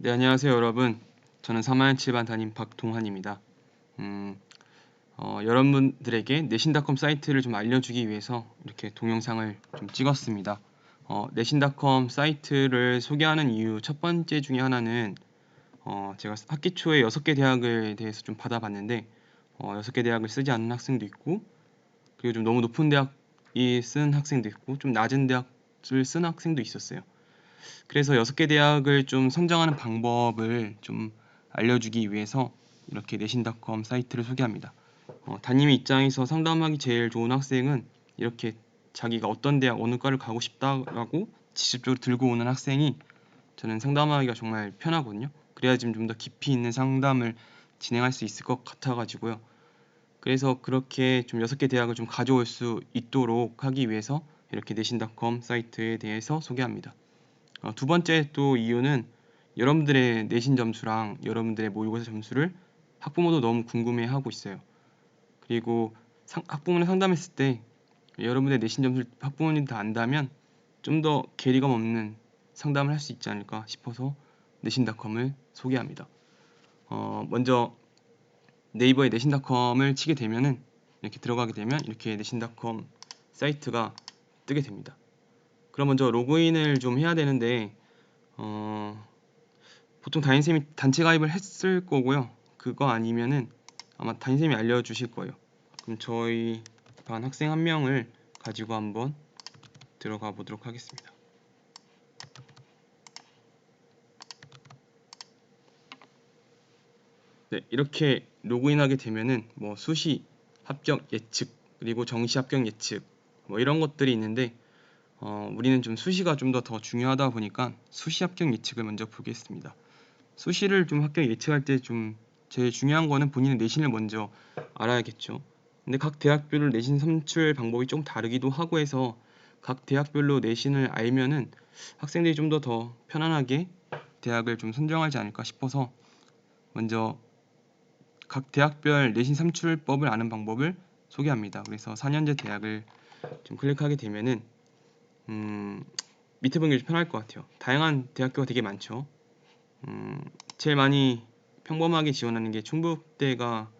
네, 안녕하세요, 여러분. 저는 3학년 7반 담임 박동환입니다. 여러분들에게 내신닷컴 사이트를 좀 알려주기 위해서 이렇게 동영상을 좀 찍었습니다. 내신닷컴 사이트를 소개하는 이유 첫 번째 중에 하나는 제가 학기 초에 6개 대학에 대해서 좀 받아봤는데 6개 대학을 쓰지 않는 학생도 있고, 그리고 좀 너무 높은 대학이 쓴 학생도 있고, 좀 낮은 대학을 쓴 학생도 있었어요. 그래서 6개 대학을 좀 선정하는 방법을 좀 알려주기 위해서 이렇게 내신닷컴 사이트를 소개합니다. 담임 입장에서 상담하기 제일 좋은 학생은 이렇게 자기가 어떤 대학, 어느 과를 가고 싶다라고 직접적으로 들고 오는 학생이 저는 상담하기가 정말 편하거든요. 그래야지 좀 더 깊이 있는 상담을 진행할 수 있을 것 같아가지고요. 그래서 그렇게 좀 6개 대학을 좀 가져올 수 있도록 하기 위해서 이렇게 내신닷컴 사이트에 대해서 소개합니다. 두 번째 또 이유는 여러분들의 내신 점수랑 여러분들의 모의고사 점수를 학부모도 너무 궁금해하고 있어요. 그리고 학부모를 상담했을 때 여러분의 내신 점수를 학부모님이 다 안다면 좀 더 괴리감 없는 상담을 할 수 있지 않을까 싶어서 내신닷컴을 소개합니다. 먼저 네이버에 내신닷컴을 치게 되면은 이렇게 들어가게 되면 이렇게 내신닷컴 사이트가 뜨게 됩니다. 그럼 먼저 로그인을 좀 해야 되는데 보통 담임쌤이 단체 가입을 했을 거고요. 그거 아니면은 아마 담임쌤이 알려주실 거예요. 그럼 저희 반 학생 한 명을 가지고 한번 들어가 보도록 하겠습니다. 네, 이렇게 로그인하게 되면은 뭐 수시 합격 예측 그리고 정시 합격 예측 뭐 이런 것들이 있는데 우리는 좀 수시가 좀 더 중요하다 보니까 수시 합격 예측을 먼저 보겠습니다. 수시를 좀 합격 예측할 때 좀 제일 중요한 거는 본인의 내신을 먼저 알아야겠죠. 근데 각 대학별로 내신 선출 방법이 좀 다르기도 하고 해서 각 대학별로 내신을 알면은 학생들이 좀 더 편안하게 대학을 좀 선정하지 않을까 싶어서 먼저 각 대학별 내신 선출법을 아는 방법을 소개합니다. 그래서 4년제 대학을 좀 클릭하게 되면은 밑에 보는 게 좀 편할 것 같아요. 다양한 대학교가 되게 많죠. 제일 많이 평범하게 지원하는 게 충북대가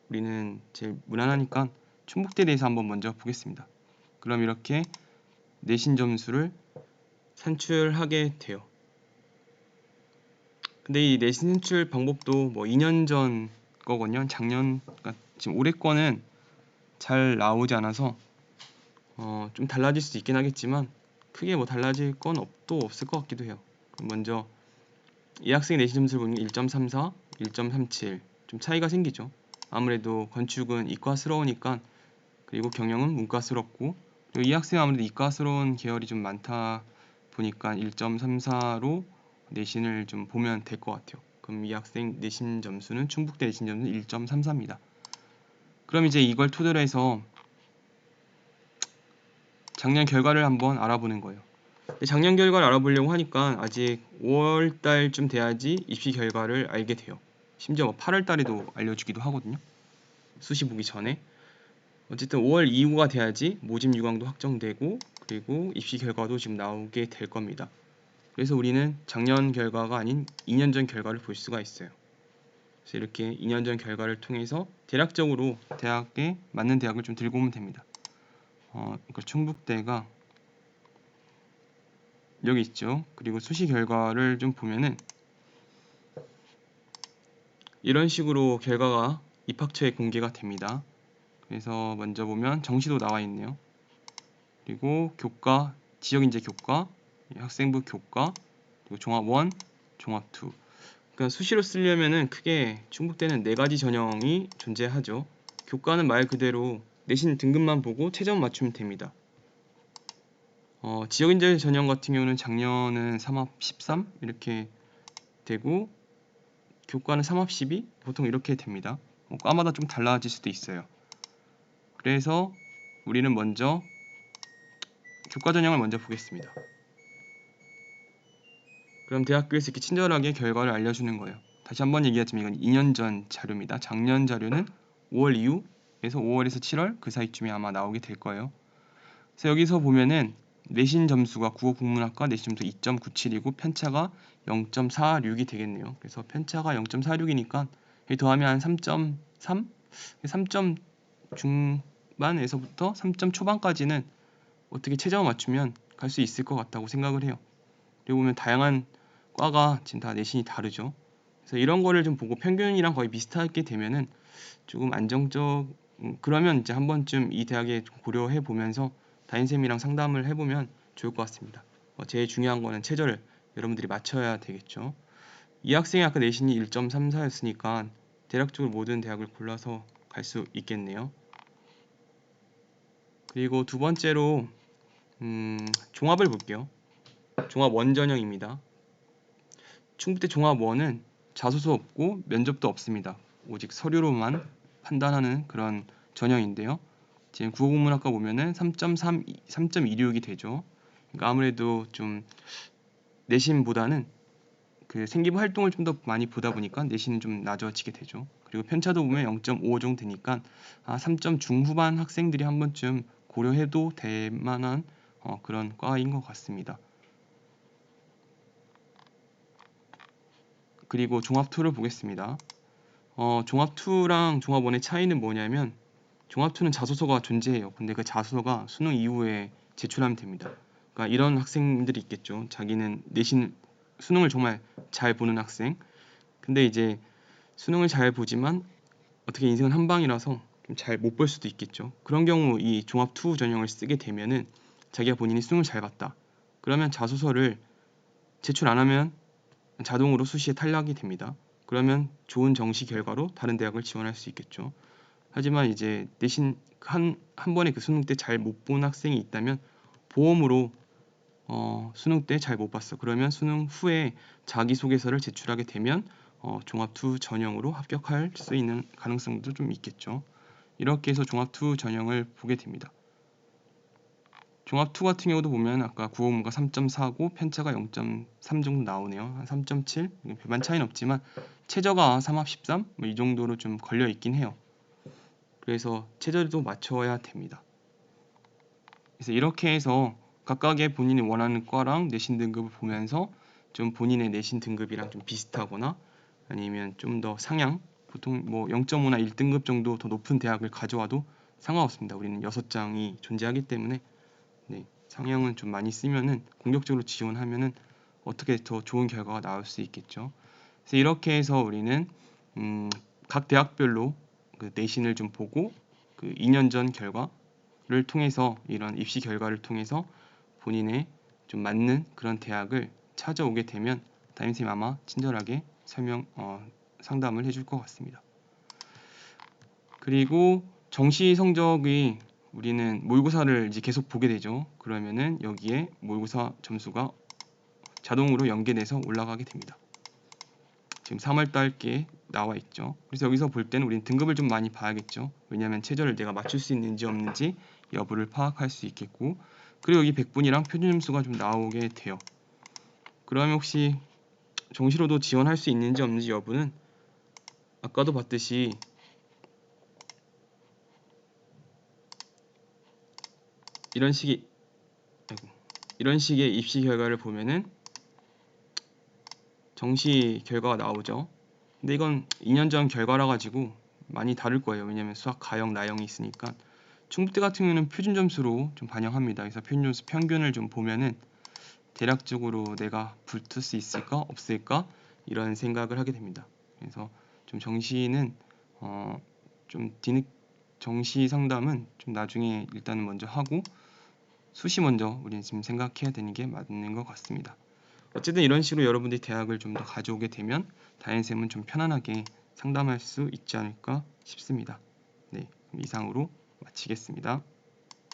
우리는 제일 무난하니까 충북대에 대해서 한번 먼저 보겠습니다. 그럼 이렇게 내신 점수를 산출하게 돼요. 근데 이 내신 산출 방법도 뭐 2년 전 거거든요. 작년, 그러니까 지금 올해 거는 잘 나오지 않아서 좀 달라질 수도 있긴 하겠지만 크게 뭐 달라질 건 없을 것 같기도 해요. 그럼 먼저 이 학생의 내신 점수를 보면 1.34, 1.37 좀 차이가 생기죠. 아무래도 건축은 이과스러우니까, 그리고 경영은 문과스럽고, 그리고 이 학생은 아무래도 이과스러운 계열이 좀 많다 보니까 1.34로 내신을 좀 보면 될 것 같아요. 그럼 이 학생 내신 점수는 충북대 내신 점수는 1.34입니다. 그럼 이제 이걸 토대로 해서 작년 결과를 한번 알아보는 거예요. 작년 결과를 알아보려고 하니까 아직 5월 달쯤 돼야지 입시 결과를 알게 돼요. 심지어 뭐 8월 달에도 알려주기도 하거든요. 수시 보기 전에. 어쨌든 5월 이후가 돼야지 모집 유광도 확정되고, 그리고 입시 결과도 지금 나오게 될 겁니다. 그래서 우리는 작년 결과가 아닌 2년 전 결과를 볼 수가 있어요. 그래서 이렇게 2년 전 결과를 통해서 대략적으로 대학에 맞는 대학을 좀 들고 오면 됩니다. 그러니까 충북대가 여기 있죠. 그리고 수시 결과를 좀 보면은 이런 식으로 결과가 입학처에 공개가 됩니다. 그래서 먼저 보면 정시도 나와 있네요. 그리고 교과, 지역인재 교과, 학생부 교과, 그리고 종합 1, 종합 2. 그러니까 수시로 쓰려면은 크게 충북대는 4가지 전형이 존재하죠. 교과는 말 그대로 내신 등급만 보고 최저만 맞추면 됩니다. 지역인재 전형 같은 경우는 작년은 3합 13 이렇게 되고, 교과는 3합 12 보통 이렇게 됩니다. 과마다 좀 달라질 수도 있어요. 그래서 우리는 먼저 교과 전형을 먼저 보겠습니다. 그럼 대학교에서 이렇게 친절하게 결과를 알려주는 거예요. 다시 한번 얘기하자면 이건 2년 전 자료입니다. 작년 자료는 5월 이후에서 5월에서 7월 그 사이쯤에 아마 나오게 될 거예요. 그래서 여기서 보면은 내신 점수가 국어 국문학과 내신 점수 2.97이고 편차가 0.46이 되겠네요. 그래서 편차가 0.46이니까 더하면 한 3.3? 3점 중반에서부터 3점 초반까지는 어떻게 최저만 맞추면 갈 수 있을 것 같다고 생각을 해요. 그리고 보면 다양한 과가 지금 다 내신이 다르죠. 그래서 이런 거를 좀 보고 평균이랑 거의 비슷하게 되면은 조금 안정적 그러면 이제 한 번쯤 이 대학에 고려해 보면서 담임쌤이랑 상담을 해보면 좋을 것 같습니다. 제일 중요한 거는 최저를 여러분들이 맞춰야 되겠죠. 이 학생이 아까 내신이 1.34였으니까 대략적으로 모든 대학을 골라서 갈 수 있겠네요. 그리고 두 번째로 종합을 볼게요. 종합 원전형입니다. 충북대 종합 원은 자소서 없고 면접도 없습니다. 오직 서류로만 판단하는 그런 전형인데요. 지금 국어국문학과 보면은 3.26이 되죠. 그러니까 아무래도 좀 내신보다는 그 생기부 활동을 좀 더 많이 보다 보니까 내신은 좀 낮아지게 되죠. 그리고 편차도 보면 0.5 정도 되니까 3점 중후반 학생들이 한 번쯤 고려해도 될 만한 그런 과인 것 같습니다. 그리고 종합2를 보겠습니다. 종합2랑 종합1의 차이는 뭐냐면 종합2는 자소서가 존재해요. 근데 그 자소서가 수능 이후에 제출하면 됩니다. 그러니까 이런 학생들이 있겠죠. 자기는 내신 수능을 정말 잘 보는 학생. 근데 이제 수능을 잘 보지만 어떻게 인생은 한 방이라서 좀 잘 못 볼 수도 있겠죠. 그런 경우 이 종합2 전형을 쓰게 되면은 자기가 본인이 수능을 잘 봤다. 그러면 자소서를 제출 안 하면 자동으로 수시에 탈락이 됩니다. 그러면 좋은 정시 결과로 다른 대학을 지원할 수 있겠죠. 하지만 이제 내신 한 번에 그 수능 때 잘 못 본 학생이 있다면 보험으로 수능 때 잘 못 봤어. 그러면 수능 후에 자기소개서를 제출하게 되면 종합2 전형으로 합격할 수 있는 가능성도 좀 있겠죠. 이렇게 해서 종합2 전형을 보게 됩니다. 종합2 같은 경우도 보면 아까 국어문과 3.4고 편차가 0.3 정도 나오네요. 한 3.7? 별반 차이는 없지만 최저가 3합 13? 이 정도로 좀 걸려 있긴 해요. 그래서 최저도 맞춰야 됩니다. 그래서 이렇게 해서 각각의 본인이 원하는 과랑 내신 등급을 보면서 좀 본인의 내신 등급이랑 좀 비슷하거나 아니면 좀 더 상향, 보통 뭐 0.5나 1등급 정도 더 높은 대학을 가져와도 상관없습니다. 우리는 6장이 존재하기 때문에 상향은 좀 많이 쓰면은 공격적으로 지원하면은 어떻게 더 좋은 결과가 나올 수 있겠죠. 그래서 이렇게 해서 우리는 각 대학별로 그 내신을 좀 보고 그 2년 전 결과를 통해서 이런 입시 결과를 통해서 본인의 좀 맞는 그런 대학을 찾아오게 되면 담임쌤이 아마 친절하게 상담을 해줄 것 같습니다. 그리고 정시 성적이 우리는 모의고사를 이제 계속 보게 되죠. 그러면은 여기에 모의고사 점수가 자동으로 연계돼서 올라가게 됩니다. 지금 3월달께 나와 있죠. 그래서 여기서 볼 때는 우리는 등급을 좀 많이 봐야겠죠. 왜냐하면 최저를 내가 맞출 수 있는지 없는지 여부를 파악할 수 있겠고, 그리고 여기 100분이랑 표준 점수가 좀 나오게 돼요. 그러면 혹시 정시로도 지원할 수 있는지 없는지 여부는 아까도 봤듯이 이런 식의 입시 결과를 보면은 정시 결과가 나오죠. 근데 이건 2년 전 결과라 가지고 많이 다를 거예요. 왜냐면 수학 가형 나형이 있으니까. 충북대 같은 경우는 표준 점수로 좀 반영합니다. 그래서 표준 점수 평균을 좀 보면은 대략적으로 내가 붙을 수 있을까 없을까 이런 생각을 하게 됩니다. 그래서 좀 정시는 좀 정시 상담은 좀 나중에 일단은 먼저 하고 수시 먼저 우리는 지금 생각해야 되는 게 맞는 것 같습니다. 어쨌든 이런 식으로 여러분들이 대학을 좀 더 가져오게 되면 담임쌤은 좀 편안하게 상담할 수 있지 않을까 싶습니다. 네, 그럼 이상으로 마치겠습니다.